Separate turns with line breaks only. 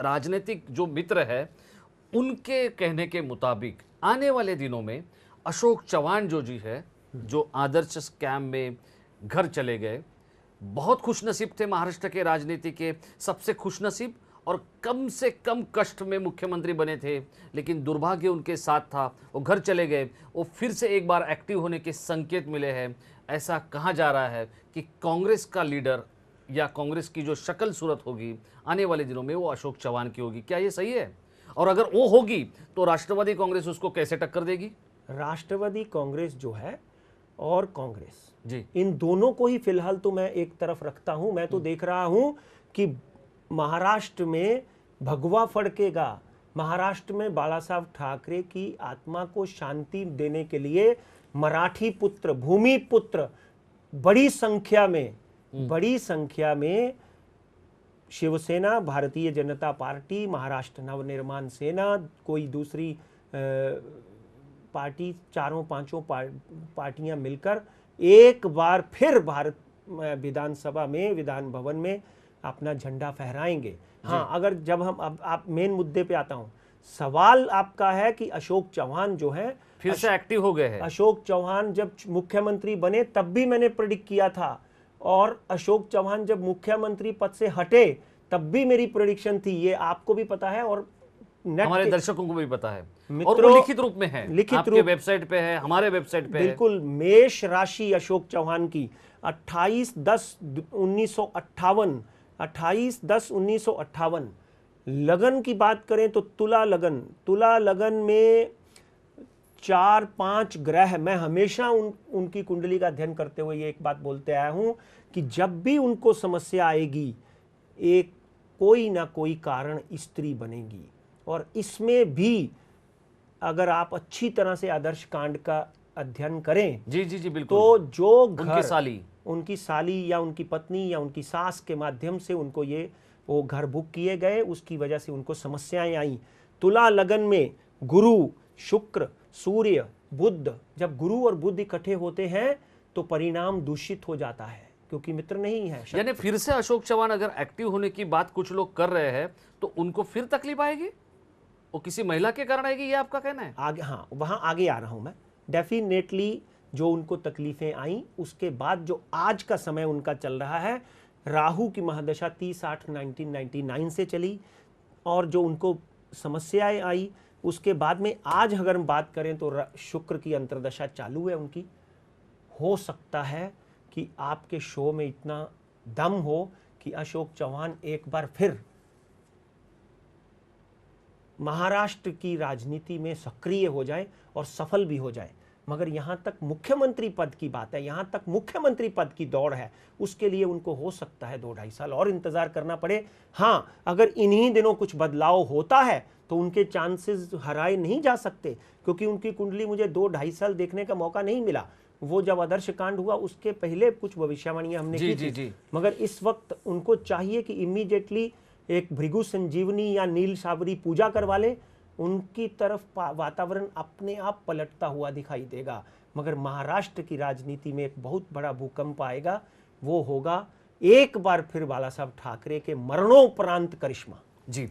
राजनीतिक जो मित्र है उनके कहने के मुताबिक आने वाले दिनों में अशोक चव्हाण जो जी है, जो आदर्श स्कैम में घर चले गए, बहुत खुशनसीब थे, महाराष्ट्र के राजनीति के सबसे खुशनसीब और कम से कम कष्ट में मुख्यमंत्री बने थे, लेकिन दुर्भाग्य उनके साथ था, वो घर चले गए। वो फिर से एक बार एक्टिव होने के संकेत मिले हैं। ऐसा कहा जा रहा है कि कांग्रेस का लीडर या कांग्रेस की जो शक्ल सूरत होगी आने वाले दिनों में वो अशोक चव्हाण की होगी। क्या ये सही है? और अगर वो होगी तो राष्ट्रवादी कांग्रेस उसको कैसे टक्कर देगी?
राष्ट्रवादी कांग्रेस जो है और कांग्रेस
जी,
इन दोनों को ही फिलहाल तो मैं एक तरफ रखता हूं। मैं तो देख रहा हूं कि महाराष्ट्र में भगवा फड़केगा। महाराष्ट्र में बाला साहब ठाकरे की आत्मा को शांति देने के लिए मराठी पुत्र, भूमि पुत्र बड़ी संख्या में शिवसेना, भारतीय जनता पार्टी, महाराष्ट्र नवनिर्माण सेना, कोई दूसरी पार्टी, चारों पांचों पार्टियां मिलकर एक बार फिर भारत विधानसभा में, विधान भवन में अपना झंडा फहराएंगे। हाँ, अगर जब हम अब आप मेन मुद्दे पे आता हूं, सवाल आपका है कि अशोक चव्हाण जो है
फिर से एक्टिव हो गए हैं।
अशोक चव्हाण जब मुख्यमंत्री बने तब भी मैंने प्रेडिक्ट किया था, और अशोक चव्हाण जब मुख्यमंत्री पद से हटे तब भी मेरी प्रेडिक्शन थी। ये आपको भी पता है और
हमारे दर्शकों को भी पता है, और
मित्रों,
वो लिखित रूप में है,
लिखित
आपके
रूप
वेबसाइट पे है, हमारे वेबसाइट पे है।
बिल्कुल। मेष राशि अशोक चव्हाण की 28/10/1958। लगन की बात करें तो तुला लगन में 4-5 ग्रह, मैं हमेशा उनकी कुंडली का अध्ययन करते हुए ये एक बात बोलते आया हूं कि जब भी उनको समस्या आएगी, एक कोई ना कोई कारण स्त्री बनेगी। और इसमें भी अगर आप अच्छी तरह से आदर्श कांड का अध्ययन करें,
जी जी जी बिल्कुल,
तो जो घर उनकी साली या उनकी पत्नी या उनकी सास के माध्यम से उनको वो घर बुक किए गए, उसकी वजह से उनको समस्याएं आई। तुला लगन में गुरु, शुक्र, सूर्य, बुध, जब गुरु और बुध इकट्ठे होते हैं तो परिणाम दूषित हो जाता है, क्योंकि मित्र नहीं है।
यानी फिर से अशोक चव्हाण अगर एक्टिव होने की बात कुछ लोग कर रहे हैं तो उनको फिर तकलीफ आएगी, वो किसी महिला के कारण आएगी, ये आपका कहना है?
आगे, हाँ, वहां आगे आ रहा हूं मैं। डेफिनेटली जो उनको तकलीफें आई, उसके बाद जो आज का समय उनका चल रहा है, राहु की महादशा 30/8/1999 से चली, और जो उनको समस्याएं आई उसके बाद में आज अगर हम बात करें तो शुक्र की अंतर्दशा चालू है उनकी। हो सकता है कि आपके शो में इतना दम हो कि अशोक चव्हाण एक बार फिर महाराष्ट्र की राजनीति में सक्रिय हो जाए और सफल भी हो जाए। मगर यहां तक मुख्यमंत्री पद की बात है, यहां तक मुख्यमंत्री पद की दौड़ है, उसके लिए उनको हो सकता है 2-2.5 साल और इंतजार करना पड़े। हां, अगर इन्हीं दिनों कुछ बदलाव होता है तो उनके चांसेस हराए नहीं जा सकते, क्योंकि उनकी कुंडली मुझे 2-2.5 साल देखने का मौका नहीं मिला। वो जब आदर्श कांड हुआ उसके पहले कुछ भविष्यवाणियां हमने की थी। मगर इस वक्त उनको चाहिए कि इमीडिएटली एक भृगु संजीवनी या नील सावरी पूजा करवा ले, उनकी तरफ वातावरण अपने आप पलटता हुआ दिखाई देगा। मगर महाराष्ट्र की राजनीति में एक बहुत बड़ा भूकंप आएगा, वो होगा एक बार फिर बाला साहब ठाकरे के मरणोपरांत करिश्मा।
जी।